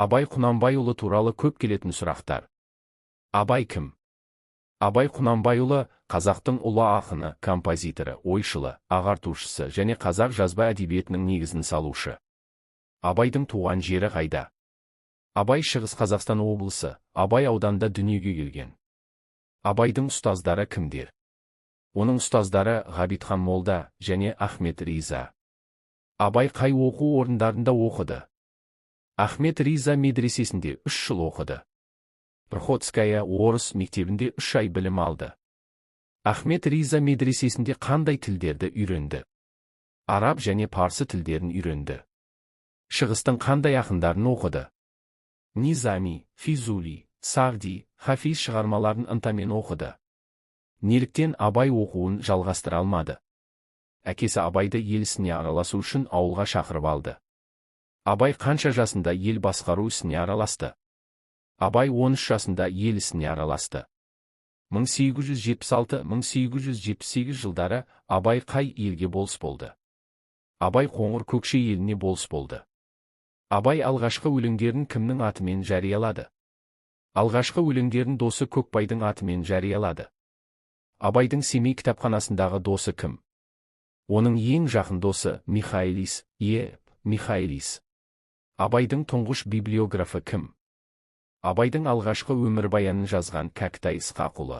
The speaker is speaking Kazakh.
Абай Құнанбайұлы туралы көп келетін сұрақтар. Абай кім? Абай Құнанбайұлы қазақтың ұлы ақыны, композиторы, ойшылы, ағартушысы және қазақ жазба әдебиетінің негізін салушы. Абайдың туған жері қайда? Абай Шығыс Қазақстан облысы, Абай ауданында дүниеге келген. Абайдың ұстаздары кімдер? Оның ұстаздары Ғабитхан Молда және Ахмет Риза. Абай қай оқу орындарында оқыды? Ахмет Риза медресесінде 3 жыл оқыды. Приходская орыс мектебінде 3 ай білім алды. Ахмет Риза медресесінде қандай тілдерді үйренді? Араб және парсы тілдерін үйренді. Шығыстың қандай ақындарын оқыды? Низами, Физули, Сағди, Хафиз шығармаларын ынтамен оқыды. Неліктен Абай оқуын жалғастыра алмады? Әкесі Абайды ел ісіне араласу үшін ауылға шақырып алды. Абай қанша жасында ел басқару ісіне араласты? Абай 13 жасында ел ісіне араласты. 1876-1878 жылдары Абай қай елге болыс болды? Абай Қоңыр-Көкше еліне болыс болды. Абай алғашқы өлеңдерін кімнің атымен жариялады? Алғашқы өлеңдерін досы Көкбайдың атымен жариялады. Абайдың Семей кітапханасындағы досы кім? Оның ең жақын досы Михайлис, Михайлис. Абайдың тұңғыш библиографы кім? Абайдың алғашқы өмірбаянын жазған Кәкітай Ысқақұлы.